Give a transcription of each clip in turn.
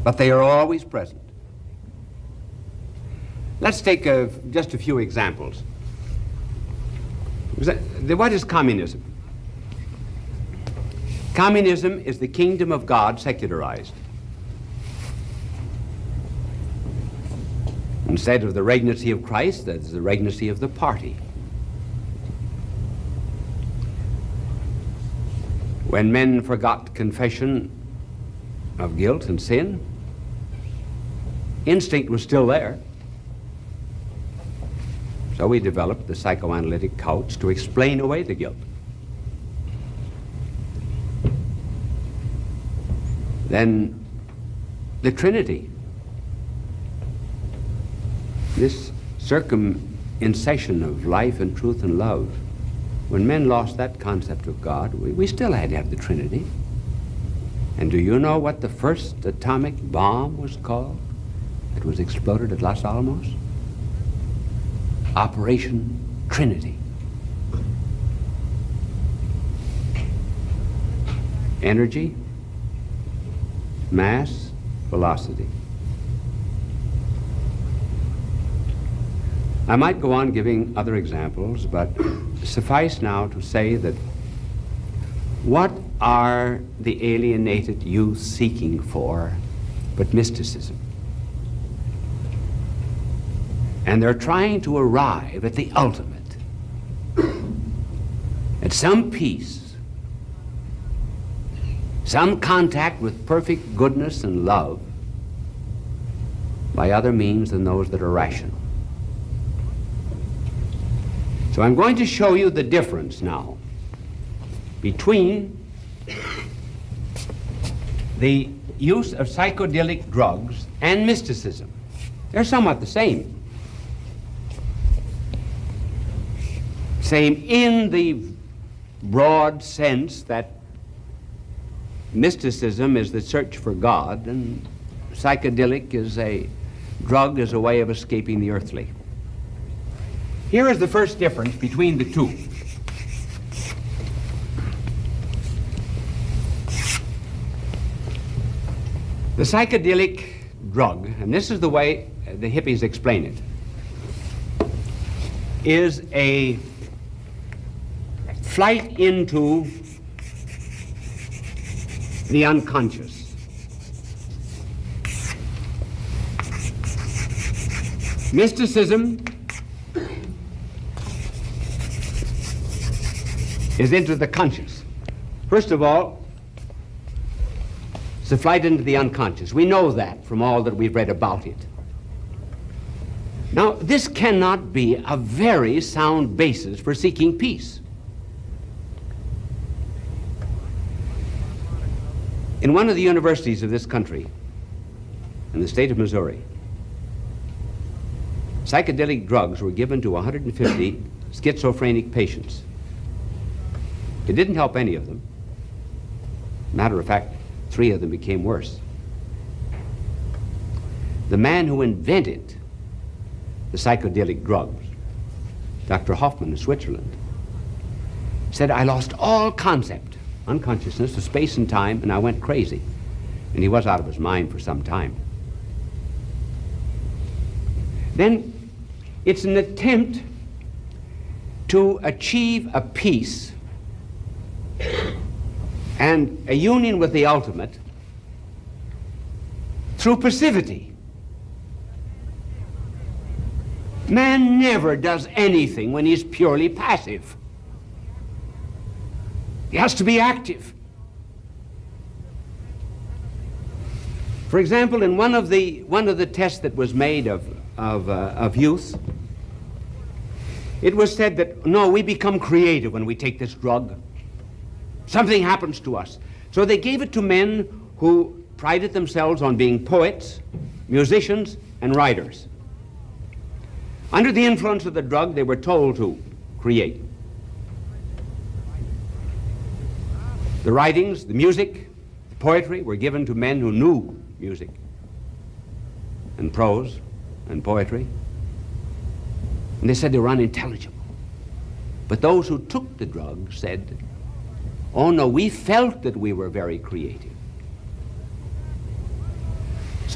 but they are always present. Let's take just a few examples. What is communism? Communism is the kingdom of God secularized. Instead of the regnancy of Christ, that is the regnancy of the party. When men forgot confession of guilt and sin, instinct was still there. So we developed the psychoanalytic couch to explain away the guilt. Then the Trinity, this circumcision of life and truth and love. When men lost that concept of God, we still had to have the Trinity. And do you know what the first atomic bomb was called that was exploded at Los Alamos? Operation Trinity. Energy, mass, velocity. I might go on giving other examples, but suffice now to say that what are the alienated youth seeking for but mysticism? And they're trying to arrive at the ultimate, at some peace, some contact with perfect goodness and love by other means than those that are rational. So I'm going to show you the difference now between the use of psychedelic drugs and mysticism. They're somewhat the same. Same in the broad sense that mysticism is the search for God, and psychedelic is a drug as a way of escaping the earthly. Here is the first difference between the two. The psychedelic drug, and this is the way the hippies explain it, is a flight into the unconscious. Mysticism is into the conscious. First of all, it's a flight into the unconscious. We know that from all that we've read about it. Now, this cannot be a very sound basis for seeking peace. In one of the universities of this country, in the state of Missouri, psychedelic drugs were given to 150 schizophrenic patients. It didn't help any of them. Matter of fact, 3 of them became worse. The man who invented the psychedelic drugs, Dr. Hoffman of Switzerland, said, I lost all concept, unconsciousness of space and time, and I went crazy. And he was out of his mind for some time. Then it's an attempt to achieve a peace and a union with the ultimate through passivity. Man never does anything when he's purely passive. He has to be active. For example, in one of the tests that was made of youth, it was said that, no, we become creative when we take this drug. Something happens to us. So they gave it to men who prided themselves on being poets, musicians, and writers. Under the influence of the drug, they were told to create. The writings, the music, the poetry were given to men who knew music and prose and poetry. And they said they were unintelligible. But those who took the drug said, oh no, we felt that we were very creative.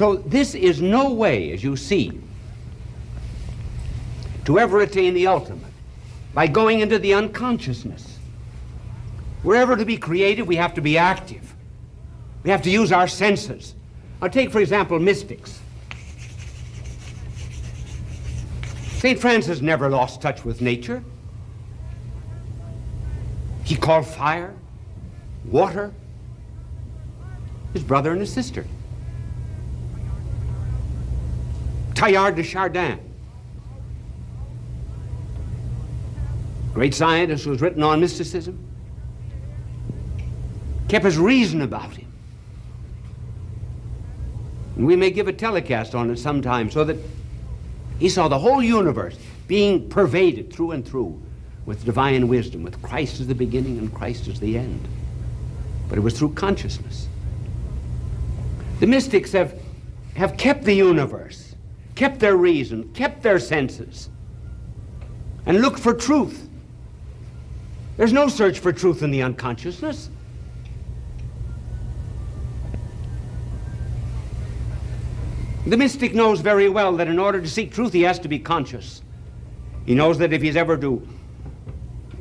So this is no way, as you see, to ever attain the ultimate by going into the unconsciousness. We're ever to be creative, we have to be active. We have to use our senses. Now take, for example, mystics. St. Francis never lost touch with nature. He called fire, water, his brother and his sister. Teilhard de Chardin, great scientist who has written on mysticism, kept his reason about him. And we may give a telecast on it sometime so that he saw the whole universe being pervaded through and through with divine wisdom, with Christ as the beginning and Christ as the end. But it was through consciousness. The mystics have kept the universe, kept their reason, kept their senses, and looked for truth. There's no search for truth in the unconsciousness. The mystic knows very well that in order to seek truth, he has to be conscious. He knows that if he's ever to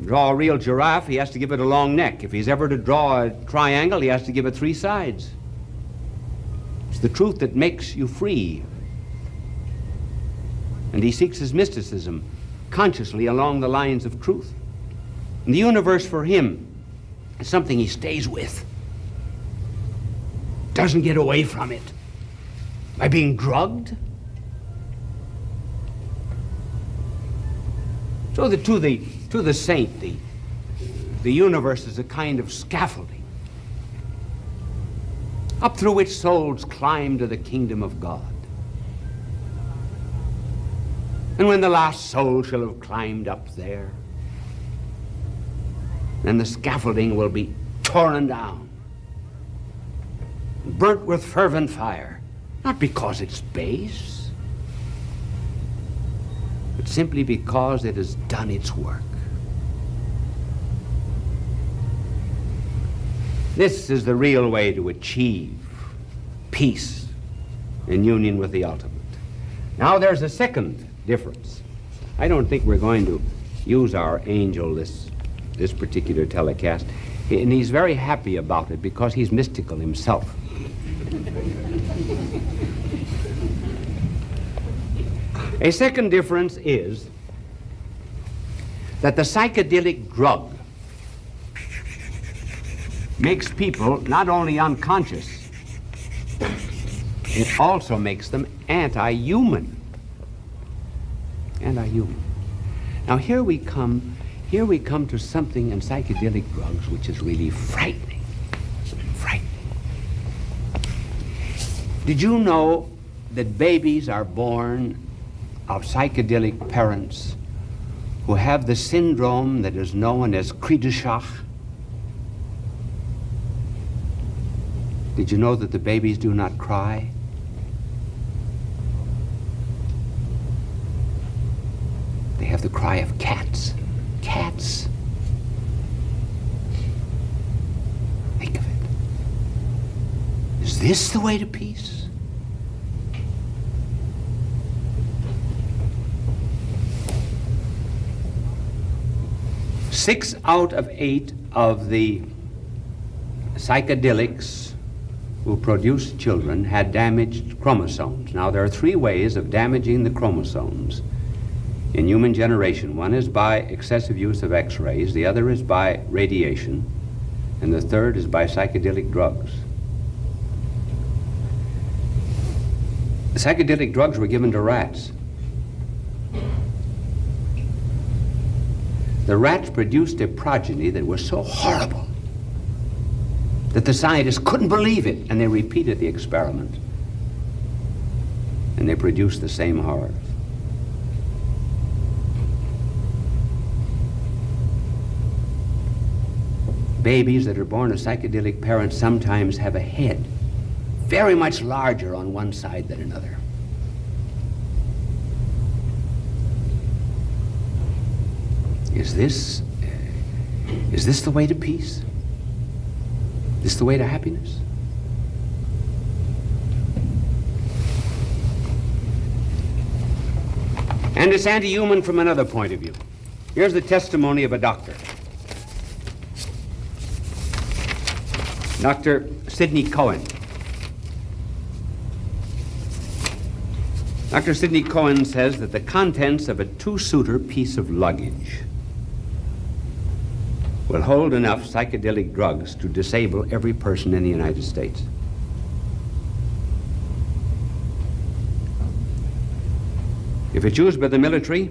draw a real giraffe, he has to give it a long neck. If he's ever to draw a triangle, he has to give it 3 sides. It's the truth that makes you free. And he seeks his mysticism consciously along the lines of truth. And the universe for him is something he stays with, doesn't get away from it by being drugged. So that to the saint, the universe is a kind of scaffolding up through which souls climb to the kingdom of God. And when the last soul shall have climbed up there, then the scaffolding will be torn down, burnt with fervent fire, not because it's base, but simply because it has done its work. This is the real way to achieve peace and union with the ultimate. Now there's a second difference. I don't think we're going to use our angel this particular telecast, and he's very happy about it because he's mystical himself. A second difference is that the psychedelic drug makes people not only unconscious, it also makes them anti-human. Anti-human. Now here we come to something in psychedelic drugs which is really frightening. Frightening. Did you know that babies are born of psychedelic parents who have the syndrome that is known as cri de chat? Did you know that the babies do not cry? They have the cry of cats. Cats. Think of it. Is this the way to peace? Six out of 8 of the psychedelics who produced children had damaged chromosomes. Now, there are 3 ways of damaging the chromosomes in human generation. One is by excessive use of X-rays, the other is by radiation, and the third is by psychedelic drugs. The psychedelic drugs were given to rats. The rats produced a progeny that was so horrible that the scientists couldn't believe it, and they repeated the experiment, and they produced the same horrors. Babies that are born of psychedelic parents sometimes have a head very much larger on one side than another. Is this the way to peace? Is this the way to happiness? And it's anti-human from another point of view. Here's the testimony of a doctor. Dr. Sidney Cohen. Dr. Sidney Cohen says that the contents of a two-suiter piece of luggage will hold enough psychedelic drugs to disable every person in the United States. If it's used by the military,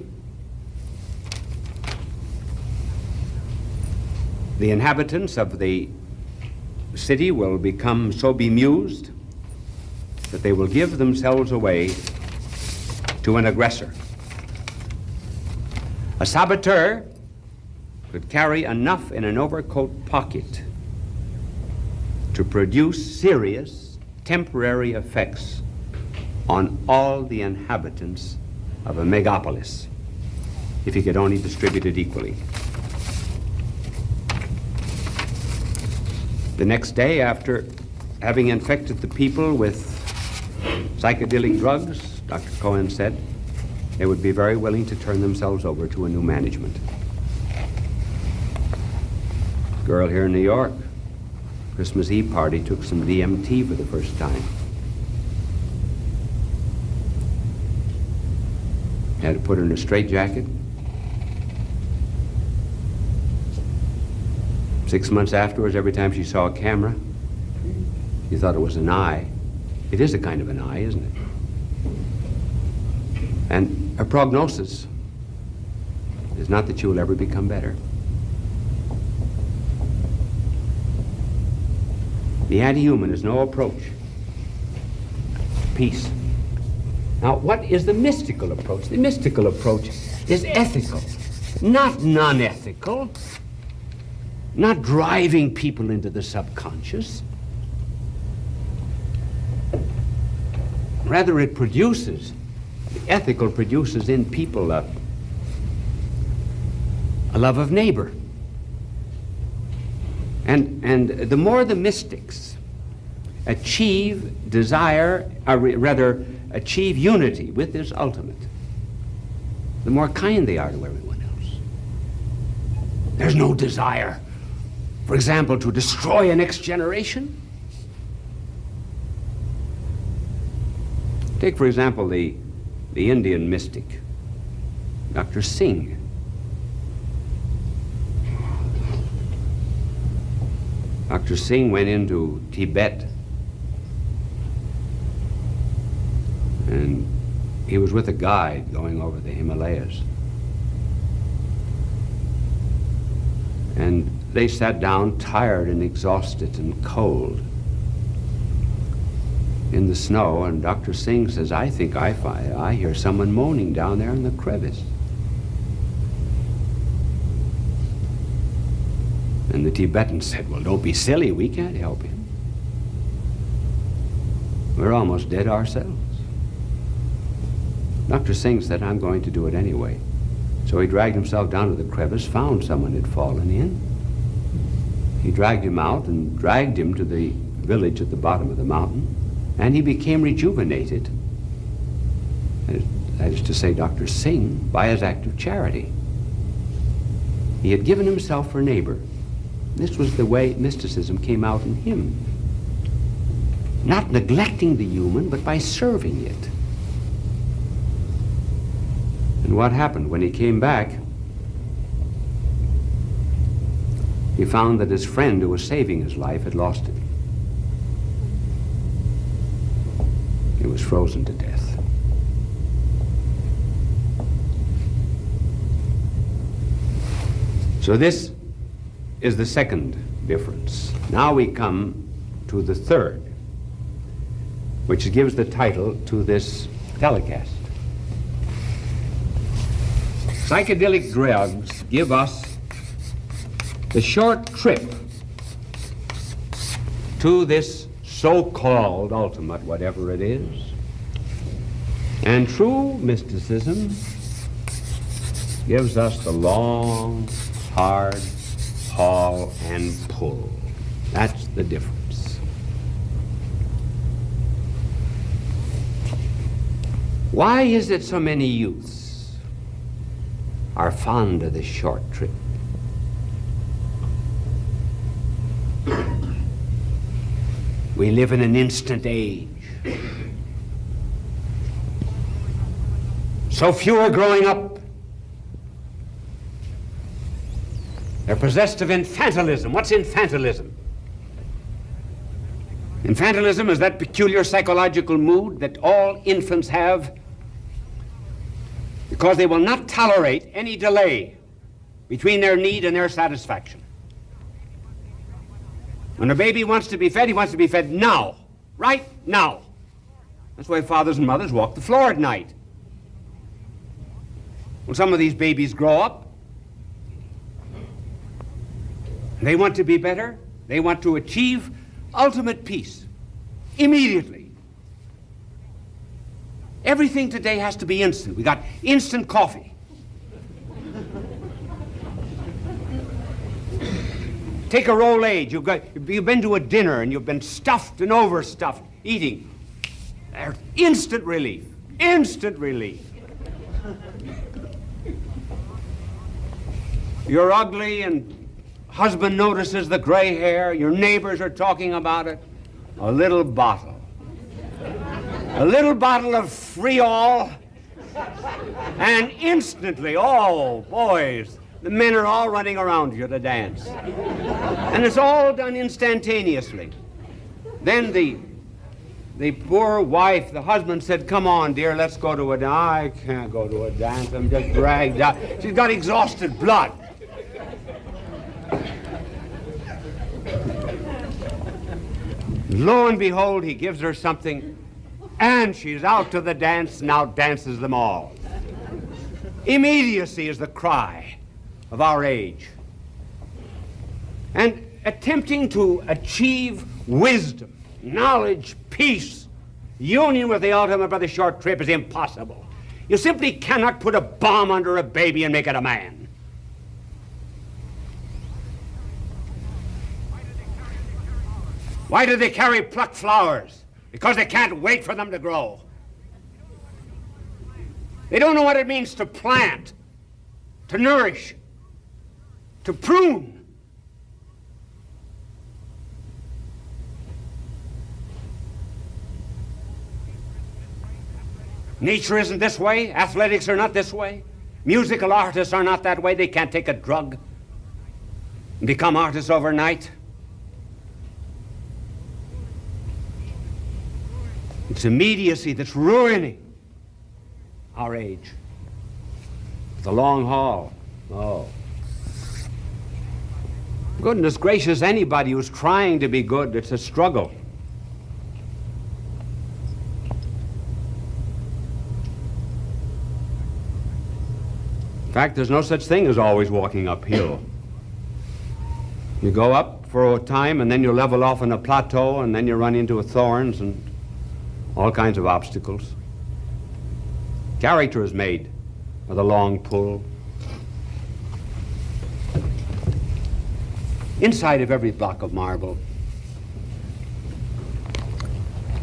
the inhabitants of the city will become so bemused that they will give themselves away to an aggressor. A saboteur could carry enough in an overcoat pocket to produce serious temporary effects on all the inhabitants of a megapolis, if he could only distribute it equally. The next day, after having infected the people with psychedelic drugs, Dr. Cohen said, they would be very willing to turn themselves over to a new management. A girl here in New York, Christmas Eve party, took some DMT for the first time. Had to put her in a straitjacket. 6 months afterwards, every time she saw a camera, she thought it was an eye. It is a kind of an eye, isn't it? And her prognosis is not that she will ever become better. The anti-human is no approach. Peace. Now, what is the mystical approach? The mystical approach is ethical, not non-ethical, not driving people into the subconscious. Rather, it produces, the ethical produces in people a love of neighbor. And the more the mystics achieve desire, or rather achieve unity with this ultimate, the more kind they are to everyone else. There's no desire, for example, to destroy a next generation. Take, for example, the Indian mystic, Dr. Singh. Dr. Singh went into Tibet, and he was with a guide going over the Himalayas. And they sat down tired and exhausted and cold in the snow, and Dr. Singh says, I think I hear someone moaning down there in the crevice. And the Tibetan said, well, don't be silly, we can't help him. We're almost dead ourselves. Dr. Singh said, I'm going to do it anyway. So he dragged himself down to the crevice, found someone had fallen in. He dragged him out and dragged him to the village at the bottom of the mountain, and he became rejuvenated. That is to say, Dr. Singh, by his act of charity. He had given himself for neighbor. This was the way mysticism came out in him. Not neglecting the human, but by serving it. And what happened? When he came back, he found that his friend who was saving his life had lost it. He was frozen to death. So this is the second difference. Now we come to the third, which gives the title to this telecast. Psychedelic drugs give us the short trip to this so-called ultimate, whatever it is. And true mysticism gives us the long, hard haul and pull. That's the difference. Why is it so many youths are fond of this short trip. We live in an instant age. So few are growing up. They're possessed of infantilism. What's infantilism? Infantilism is that peculiar psychological mood that all infants have because they will not tolerate any delay between their need and their satisfaction. When a baby wants to be fed, he wants to be fed now, right now. That's why fathers and mothers walk the floor at night. When some of these babies grow up, they want to be better, they want to achieve ultimate peace immediately. Everything today has to be instant. We got instant coffee. Take a roll age. You've been to a dinner and you've been stuffed and overstuffed eating. There's instant relief. Instant relief. You're ugly and husband notices the gray hair. Your neighbors are talking about it. A little bottle. A little bottle of Free-All. And instantly, oh, boys, the men are all running around you to dance. And it's all done instantaneously. Then the poor wife, the husband said, come on, dear, let's go to a dance. I can't go to a dance. I'm just dragged out. She's got exhausted blood. Lo and behold, he gives her something, and she's out to the dance, now dances them all. Immediacy is the cry of our age. And attempting to achieve wisdom, knowledge, peace, union with the ultimate by the short trip is impossible. You simply cannot put a bomb under a baby and make it a man. Why do they carry plucked flowers? Because they can't wait for them to grow. They don't know what it means to plant, to nourish, to prune. Nature isn't this way. Athletics are not this way. Musical artists are not that way. They can't take a drug and become artists overnight. It's immediacy that's ruining our age. The long haul. Oh. Goodness gracious, anybody who's trying to be good, it's a struggle. In fact, there's no such thing as always walking uphill. You go up for a time, and then you level off on a plateau, and then you run into thorns and all kinds of obstacles. Character is made with a long pull. Inside of every block of marble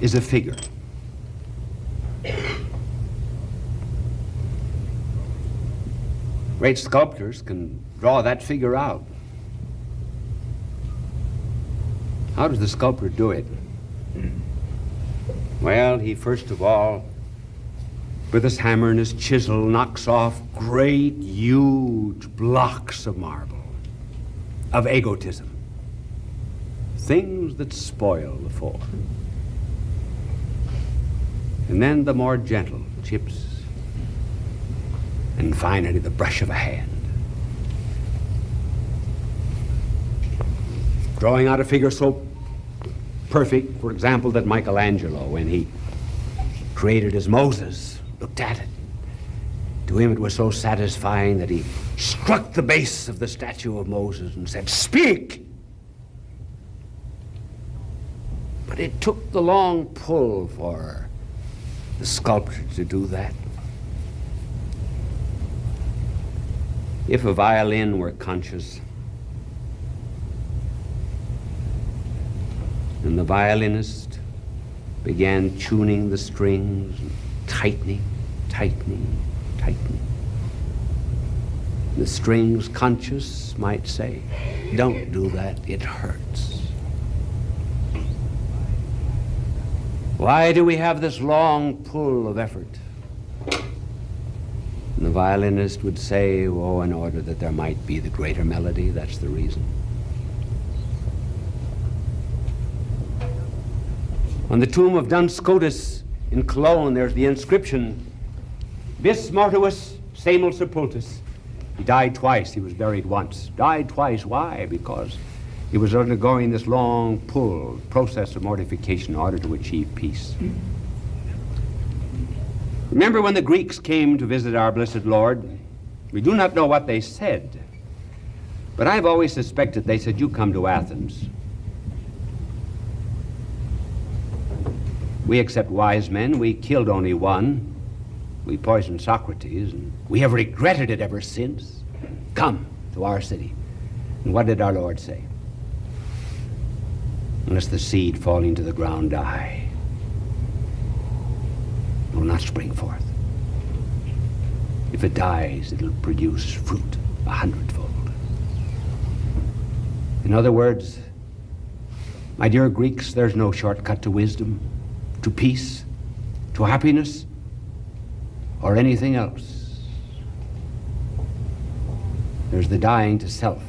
is a figure. Great sculptors can draw that figure out. How does the sculptor do it? Well, he first of all, with his hammer and his chisel, knocks off great, huge blocks of marble, of egotism, things that spoil the form. And then the more gentle chips, and finally the brush of a hand. Drawing out a figure so perfect, for example, that Michelangelo, when he created his Moses, looked at it. To him it was so satisfying that he struck the base of the statue of Moses and said, "Speak!" But it took the long pull for the sculptor to do that. If a violin were conscious, and the violinist began tuning the strings, tightening, tightening, tightening, The strings conscious might say, don't do that, it hurts. Why do we have this long pull of effort? And the violinist would say, oh, in order that there might be the greater melody, that's the reason. On the tomb of Duns Scotus in Cologne, there's the inscription, Bis mortuus semel sepultus. He died twice, he was buried once. Died twice, why? Because he was undergoing this long pull, process of mortification in order to achieve peace. Remember when the Greeks came to visit our blessed Lord? We do not know what they said, but I've always suspected they said, you come to Athens. We accept wise men, we killed only one. We poisoned Socrates, and we have regretted it ever since. Come to our city. And what did our Lord say? Unless the seed falling to the ground die, it will not spring forth. If it dies, it'll produce fruit 100-fold. In other words, my dear Greeks, there's no shortcut to wisdom, to peace, to happiness, or anything else. There's the dying to self.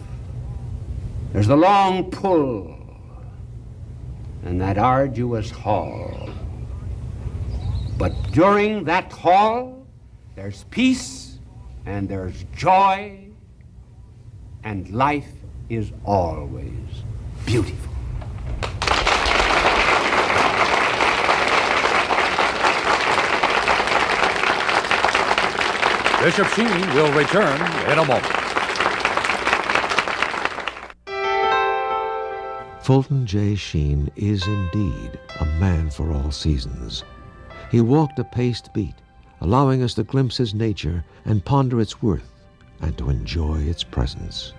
There's the long pull and that arduous haul. But during that haul, there's peace and there's joy, and life is always beautiful. Bishop Sheen will return in a moment. Fulton J. Sheen is indeed a man for all seasons. He walked a paced beat, allowing us to glimpse his nature and ponder its worth and to enjoy its presence.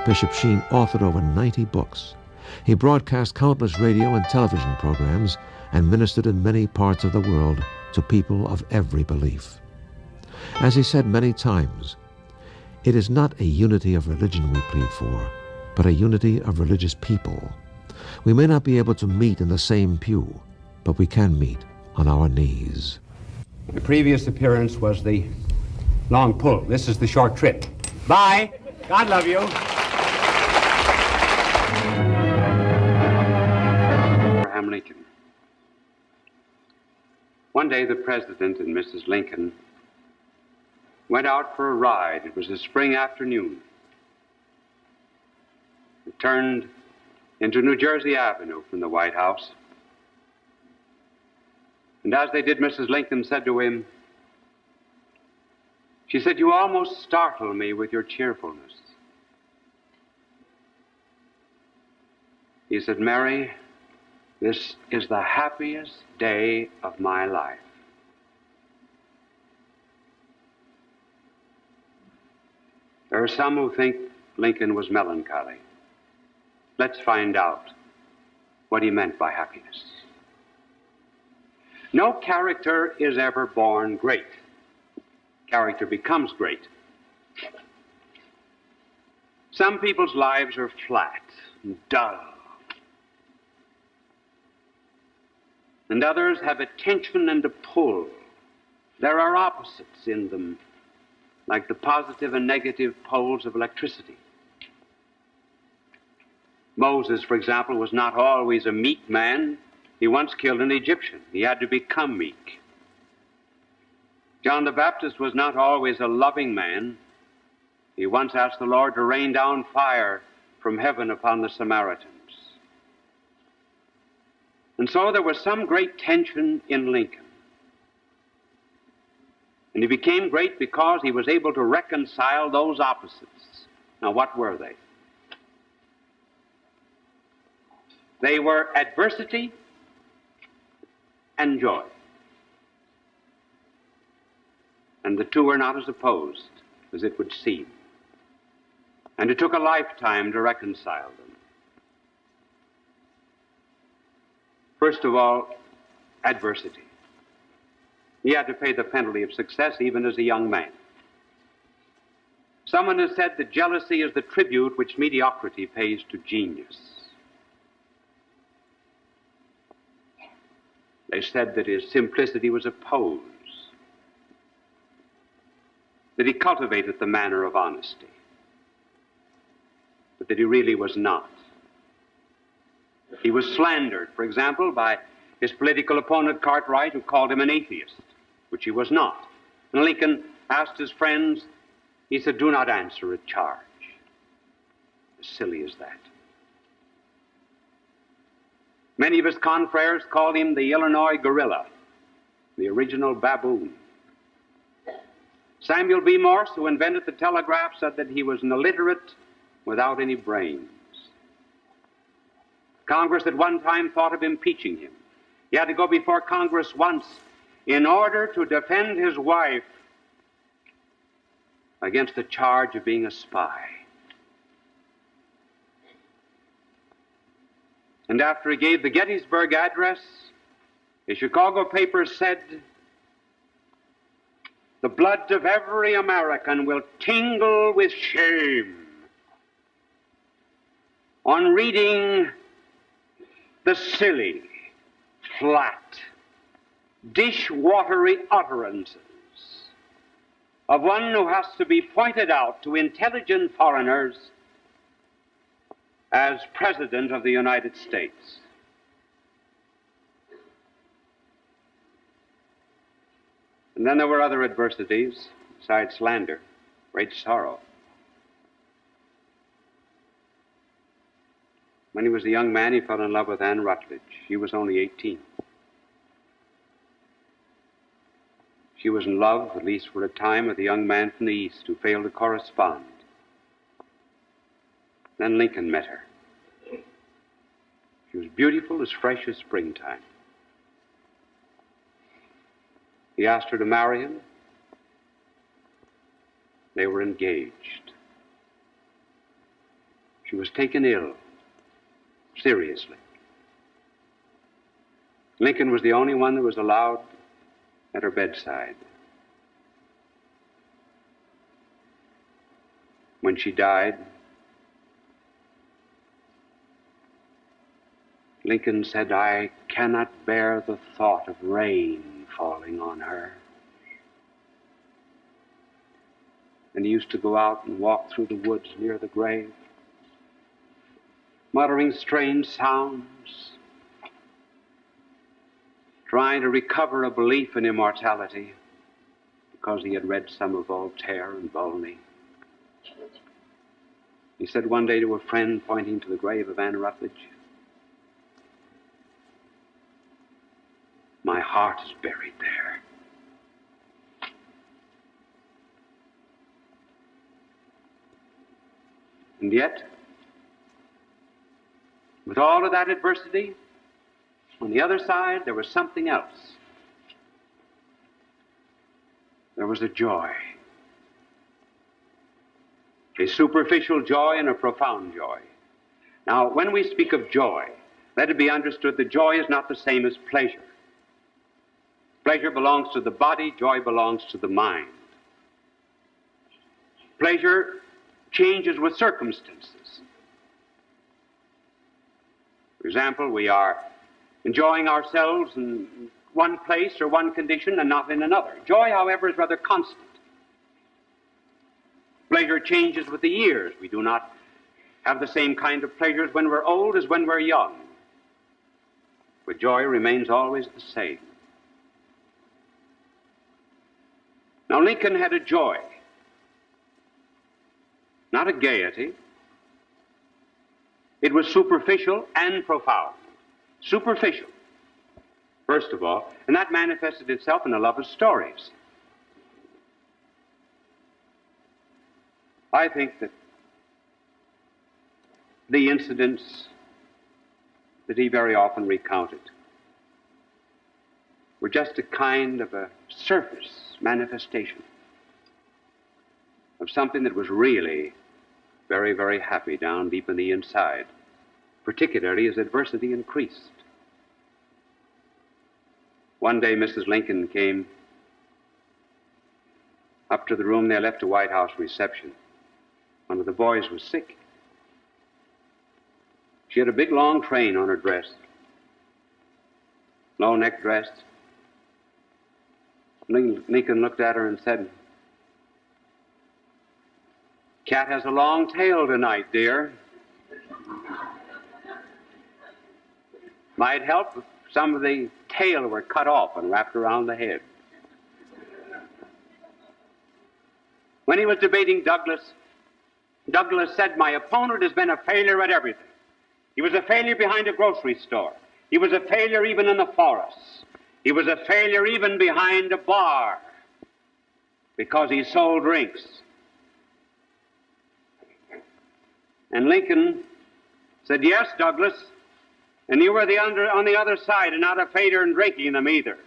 Bishop Sheen authored over 90 books. He broadcast countless radio and television programs and ministered in many parts of the world to people of every belief. As he said many times, it is not a unity of religion we plead for, but a unity of religious people. We may not be able to meet in the same pew, but we can meet on our knees. My previous appearance was the long pull. This is the short trip. Bye. God love you. Abraham Lincoln. One day the President and Mrs. Lincoln went out for a ride. It was a spring afternoon. They turned into New Jersey Avenue from the White House. And as they did, Mrs. Lincoln said to him, she said, you almost startle me with your cheerfulness. He said, Mary, this is the happiest day of my life. There are some who think Lincoln was melancholy. Let's find out what he meant by happiness. No character is ever born great. Character becomes great. Some people's lives are flat and dull, and others have a tension and a pull. There are opposites in them, like the positive and negative poles of electricity. Moses, for example, was not always a meek man. He once killed an Egyptian. He had to become meek. John the Baptist was not always a loving man. He once asked the Lord to rain down fire from heaven upon the Samaritans. And so there was some great tension in Lincoln. And he became great because he was able to reconcile those opposites. Now, what were they? They were adversity and joy. And the two were not as opposed as it would seem. And it took a lifetime to reconcile them. First of all, adversity. He had to pay the penalty of success even as a young man. Someone has said that jealousy is the tribute which mediocrity pays to genius. They said that his simplicity was a pose, that he cultivated the manner of honesty, but that he really was not. He was slandered, for example, by his political opponent Cartwright, who called him an atheist, which he was not. And Lincoln asked his friends, he said, "Do not answer a charge." As silly as that. Many of his confreres called him the Illinois gorilla, the original baboon. Samuel B. Morse, who invented the telegraph, said that he was an illiterate without any brains. Congress at one time thought of impeaching him. He had to go before Congress once in order to defend his wife against the charge of being a spy. And after he gave the Gettysburg Address, the Chicago papers said, "The blood of every American will tingle with shame on reading the silly, flat, dish-watery utterances of one who has to be pointed out to intelligent foreigners as President of the United States." And then there were other adversities besides slander, great sorrow. When he was a young man, he fell in love with Anne Rutledge. She was only 18. She was in love, at least for a time, with a young man from the East who failed to correspond. Then Lincoln met her. She was beautiful, as fresh as springtime. He asked her to marry him. They were engaged. She was taken ill, seriously. Lincoln was the only one that was allowed at her bedside. When she died, Lincoln said, "I cannot bear the thought of rain falling on her." And he used to go out and walk through the woods near the grave, muttering strange sounds, trying to recover a belief in immortality because he had read some of Voltaire and Volney. He said one day to a friend, pointing to the grave of Anne Rutledge, "My heart is buried there." And yet, with all of that adversity, on the other side, there was something else. There was a joy. A superficial joy and a profound joy. Now, when we speak of joy, let it be understood that joy is not the same as pleasure. Pleasure belongs to the body, joy belongs to the mind. Pleasure changes with circumstances. For example, we are enjoying ourselves in one place or one condition and not in another. Joy, however, is rather constant. Pleasure changes with the years. We do not have the same kind of pleasures when we're old as when we're young. But joy remains always the same. Now, Lincoln had a joy, not a gaiety. It was superficial and profound. Superficial, first of all, and that manifested itself in a love of stories. I think that the incidents that he very often recounted were just a kind of a surface manifestation of something that was really very, very happy down deep in the inside, particularly as adversity increased. One day, Mrs. Lincoln came up to the room. They left a White House reception. One of the boys was sick. She had a big, long train on her dress. Low-neck dress. Lincoln looked at her and said, "Cat has a long tail tonight, dear. Might help if some of the tail were cut off and wrapped around the head." When he was debating Douglas, Douglas said, "My opponent has been a failure at everything. He was a failure behind a grocery store. He was a failure even in the forests. He was a failure even behind a bar because he sold drinks." And Lincoln said, "Yes, Douglas, and you were on the other side and not a failure in drinking them either."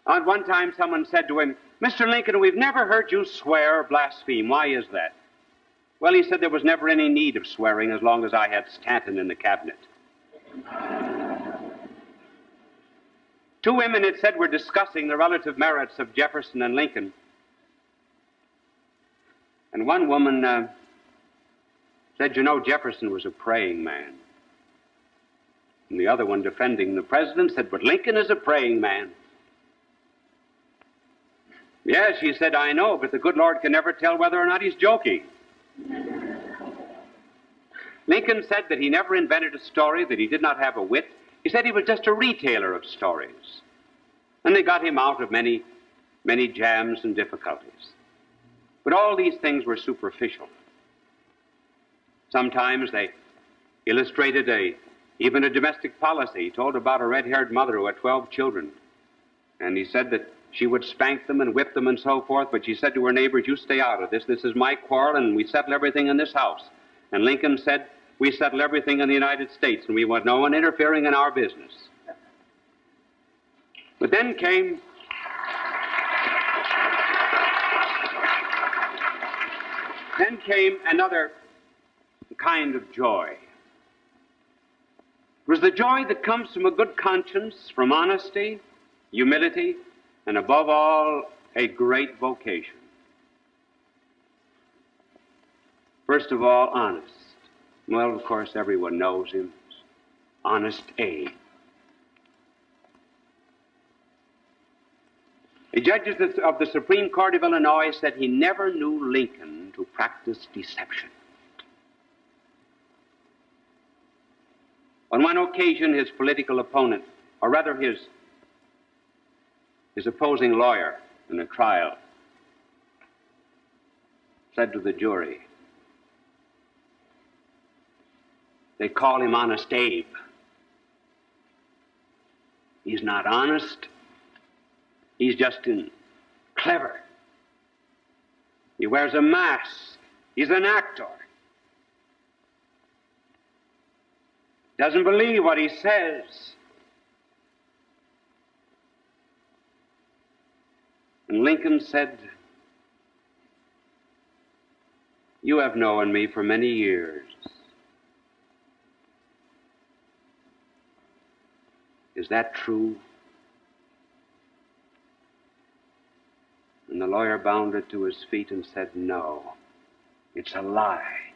At one time, someone said to him, "Mr. Lincoln, we've never heard you swear or blaspheme. Why is that?" Well, he said, "There was never any need of swearing as long as I had Stanton in the cabinet." Two women, it said, were discussing the relative merits of Jefferson and Lincoln. And one woman said, "You know, Jefferson was a praying man." And the other one, defending the president, said, "But Lincoln is a praying man." "Yes," she said, "I know, but the good Lord can never tell whether or not he's joking." Lincoln said that he never invented a story, that he did not have a wit. He said he was just a retailer of stories. And they got him out of many, many jams and difficulties. But all these things were superficial. Sometimes they illustrated even a domestic policy. He told about a red-haired mother who had 12 children. And he said that she would spank them and whip them and so forth, but she said to her neighbors, "You stay out of this. This is my quarrel, and we settle everything in this house." And Lincoln said, "We settle everything in the United States, and we want no one interfering in our business." But then came another kind of joy. It was the joy that comes from a good conscience, from honesty, humility, and above all, a great vocation. First of all, honest. Well, of course, everyone knows him. Honest Abe. A judge of the Supreme Court of Illinois said he never knew Lincoln to practice deception. On one occasion, his political opponent, or rather his opposing lawyer in a trial, said to the jury, "They call him Honest Abe. He's not honest. He's just clever. He wears a mask. He's an actor. Doesn't believe what he says." And Lincoln said, "You have known me for many years. Is that true?" And the lawyer bounded to his feet and said, "No, it's a lie.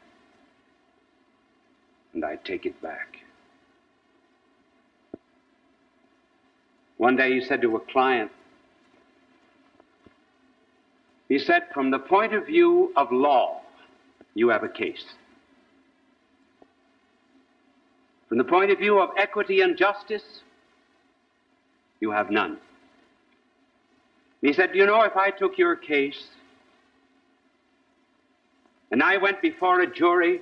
And I take it back." One day he said to a client, he said, "From the point of view of law, you have a case. From the point of view of equity and justice, you have none." He said, "You know, if I took your case and I went before a jury,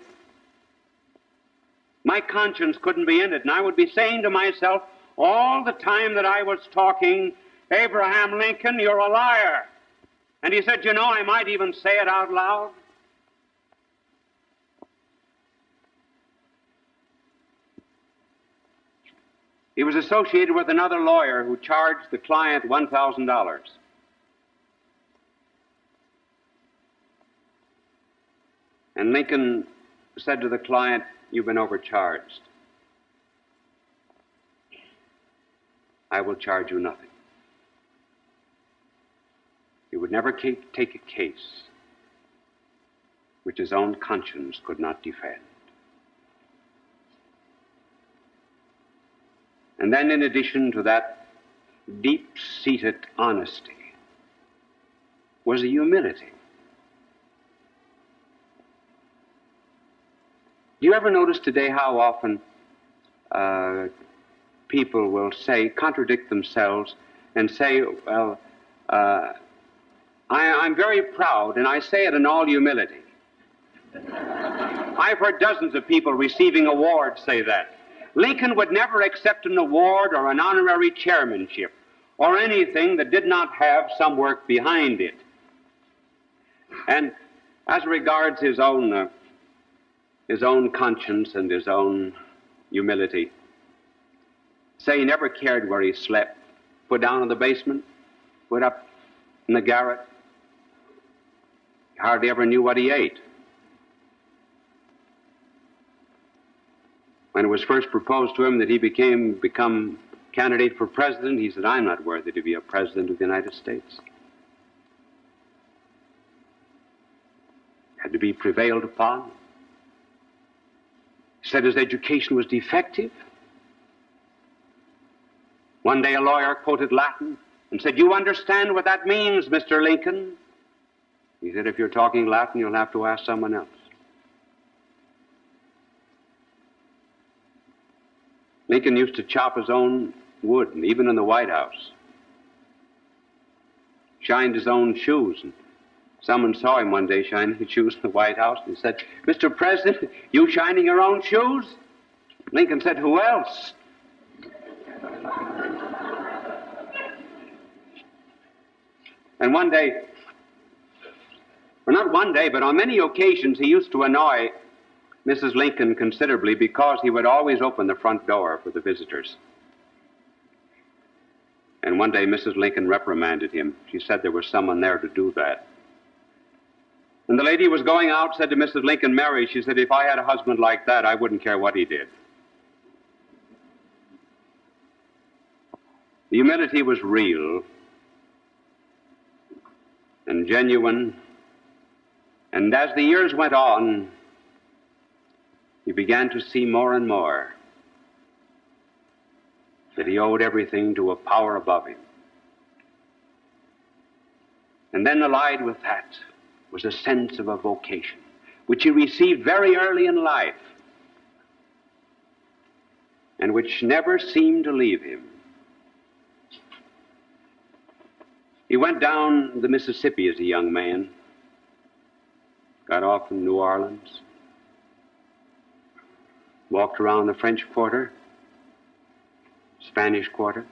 my conscience couldn't be in it, and I would be saying to myself all the time that I was talking, 'Abraham Lincoln, you're a liar.'" And he said, "You know, I might even say it out loud." He was associated with another lawyer who charged the client $1,000. And Lincoln said to the client, "You've been overcharged. I will charge you nothing." He would never take a case which his own conscience could not defend. And then, in addition to that deep-seated honesty, was a humility. Do you ever notice today how often people will contradict themselves and say, well, I'm very proud, and I say it in all humility. I've heard dozens of people receiving awards say that. Lincoln would never accept an award or an honorary chairmanship or anything that did not have some work behind it. And as regards his own conscience and his own humility, say he never cared where he slept, put down in the basement, put up in the garret. He hardly ever knew what he ate. When it was first proposed to him that he become candidate for president, he said, I'm not worthy to be a president of the United States. Had to be prevailed upon. He said his education was defective. One day a lawyer quoted Latin and said, you understand what that means, Mr. Lincoln? He said, if you're talking Latin, you'll have to ask someone else. Lincoln used to chop his own wood, and even in the White House. Shined his own shoes. And someone saw him one day shining his shoes in the White House, and he said, Mr. President, you shining your own shoes? Lincoln said, who else? And one day, well, not one day, but on many occasions, he used to annoy Mrs. Lincoln considerably because he would always open the front door for the visitors. And one day Mrs. Lincoln reprimanded him. She said there was someone there to do that. And the lady was going out, said to Mrs. Lincoln, Mary, she said, if I had a husband like that, I wouldn't care what he did. The humility was real and genuine. And as the years went on, he began to see more and more that he owed everything to a power above him. And then allied with that was a sense of a vocation, which he received very early in life, and which never seemed to leave him. He went down the Mississippi as a young man, got off in New Orleans, walked around the French Quarter, Spanish Quarter,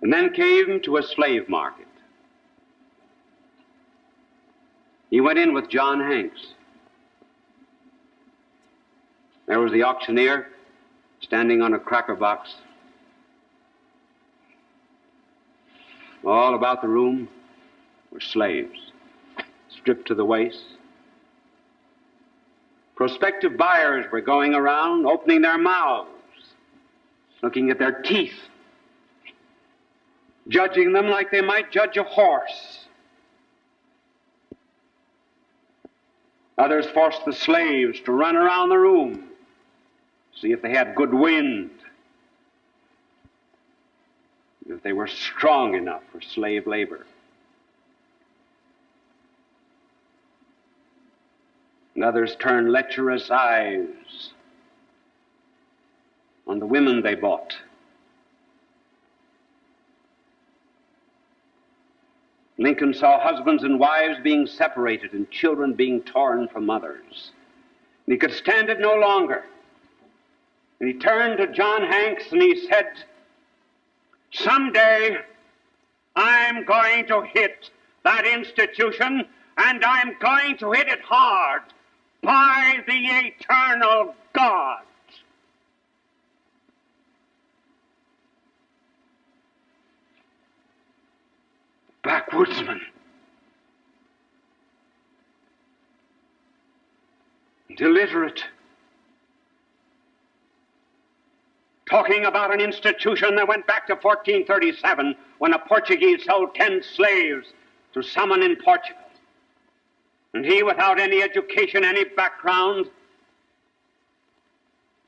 and then came to a slave market. He went in with John Hanks. There was the auctioneer standing on a cracker box. All about the room were slaves, stripped to the waist. Prospective buyers were going around, opening their mouths, looking at their teeth, judging them like they might judge a horse. Others forced the slaves to run around the room, see if they had good wind, if they were strong enough for slave labor. And others turned lecherous eyes on the women they bought. Lincoln saw husbands and wives being separated and children being torn from mothers. And he could stand it no longer. And he turned to John Hanks and he said, someday I'm going to hit that institution, and I'm going to hit it hard, by the eternal God. Backwoodsman. And illiterate. talking about an institution that went back to 1437 when a Portuguese sold 10 slaves to someone in Portugal. And he, without any education, any background,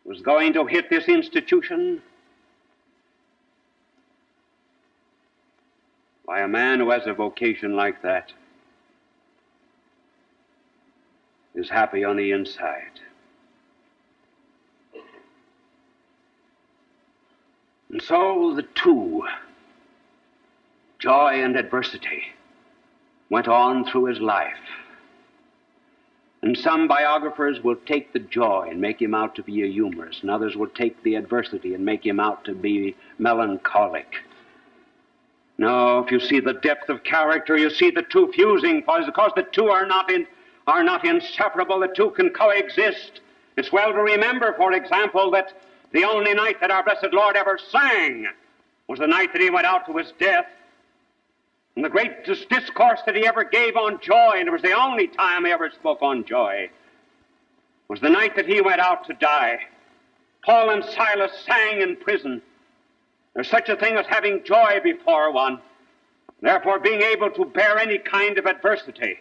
was going to hit this institution. Why, a man who has a vocation like that is happy on the inside. And so the two, joy and adversity, went on through his life. And some biographers will take the joy and make him out to be a humorist, and others will take the adversity and make him out to be melancholic. No, if you see the depth of character, you see the two fusing, because the two are not inseparable. The two can coexist. It's well to remember, for example, that the only night that our blessed Lord ever sang was the night that he went out to his death. And the greatest discourse that he ever gave on joy, and it was the only time he ever spoke on joy, was the night that he went out to die. Paul and Silas sang in prison. There's such a thing as having joy before one, therefore being able to bear any kind of adversity.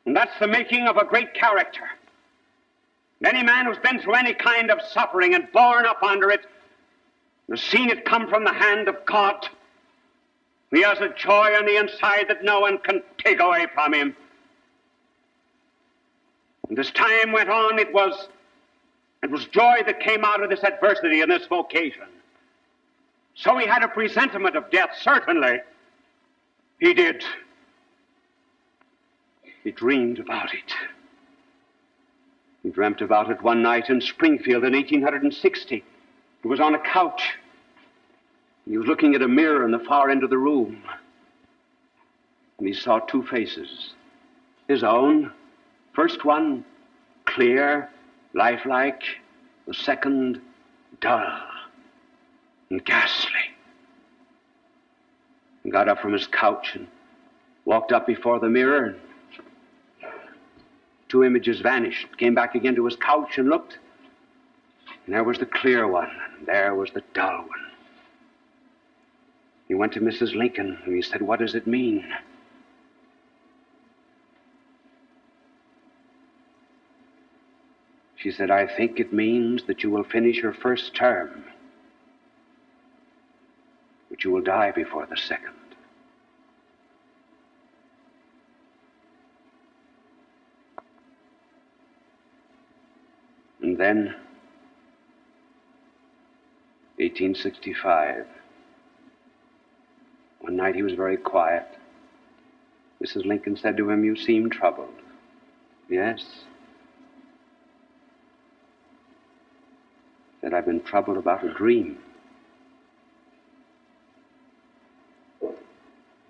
And that's the making of a great character. Any man who's been through any kind of suffering and borne up under it, has seen it come from the hand of God, he has a joy on the inside that no one can take away from him. And as time went on, it was joy that came out of this adversity and this vocation. So he had a presentiment of death, certainly. He did. He dreamed about it. He dreamt about it one night in Springfield in 1860. He was on a couch. He was looking at a mirror in the far end of the room. And he saw two faces. His own. First one, clear, lifelike. The second, dull and ghastly. He got up from his couch and walked up before the mirror. And two images vanished, came back again to his couch and looked. And there was the clear one, and there was the dull one. He went to Mrs. Lincoln and he said, "What does it mean?" She said, "I think it means that you will finish your first term, but you will die before the second." And then, 1865, one night he was very quiet. Mrs. Lincoln said to him, "You seem troubled." "Yes." Said, "I've been troubled about a dream."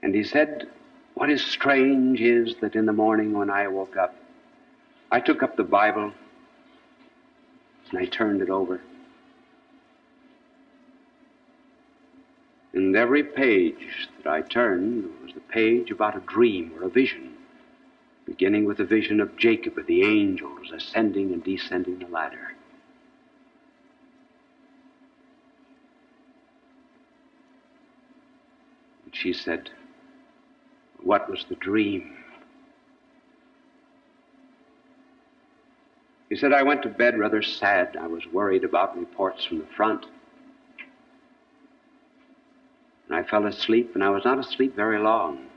And he said, "What is strange is that in the morning when I woke up, I took up the Bible and I turned it over. And every page that I turned was the page about a dream or a vision, beginning with the vision of Jacob and the angels ascending and descending the ladder. And she said, "What was the dream?" He said, "I went to bed rather sad. I was worried about reports from the front. And I fell asleep, and I was not asleep very long.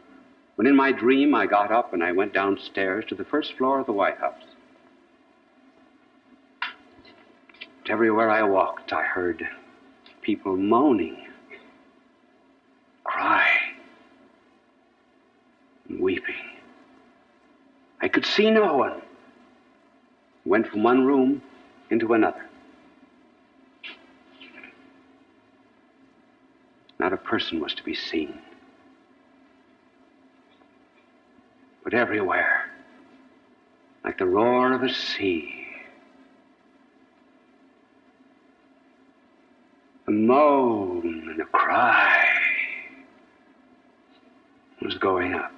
When in my dream I got up and I went downstairs to the first floor of the White House. And everywhere I walked, I heard people moaning, crying, and weeping. I could see no one. Went from one room into another. Not a person was to be seen. But everywhere, like the roar of a sea, a moan and a cry was going up.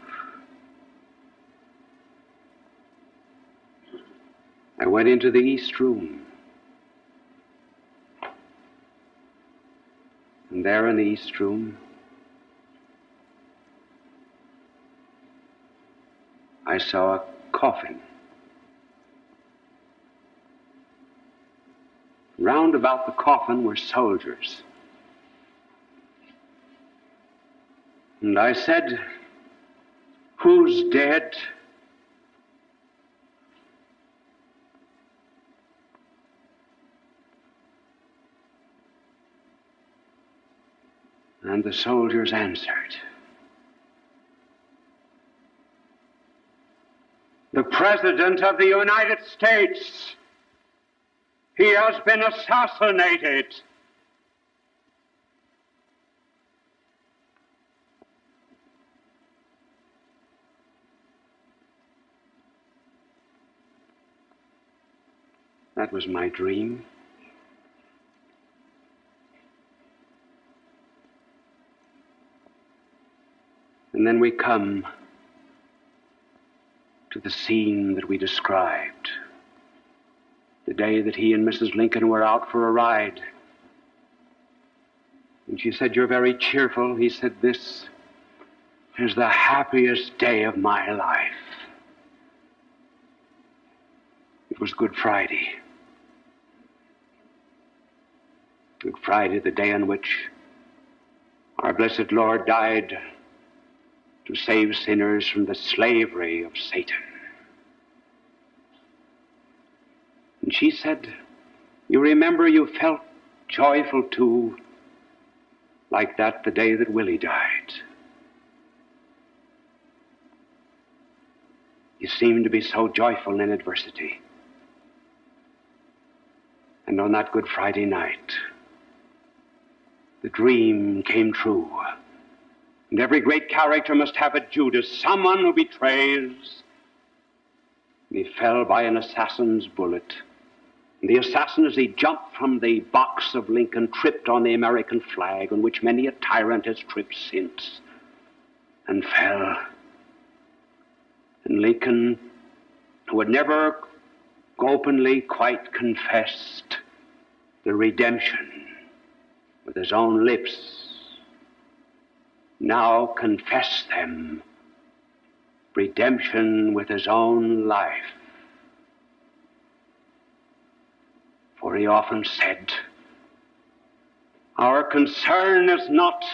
I went into the East Room. And there in the East Room, I saw a coffin. Round about the coffin were soldiers. And I said, "Who's dead?" And the soldiers answered, "The President of the United States. He has been assassinated." That was my dream. And then we come to the scene that we described. The day that he and Mrs. Lincoln were out for a ride. And she said, "You're very cheerful." He said, "This is the happiest day of my life." It was Good Friday. Good Friday, the day on which our blessed Lord died to save sinners from the slavery of Satan. And she said, "You remember you felt joyful too, like that the day that Willie died. You seemed to be so joyful in adversity." And on that Good Friday night, the dream came true. And every great character must have a Judas, someone who betrays. And he fell by an assassin's bullet. And the assassin, as he jumped from the box of Lincoln, tripped on the American flag, on which many a tyrant has tripped since, and fell. And Lincoln, who had never openly quite confessed the redemption with his own lips, now confessed them, redemption with his own life. For he often said, "Our concern is not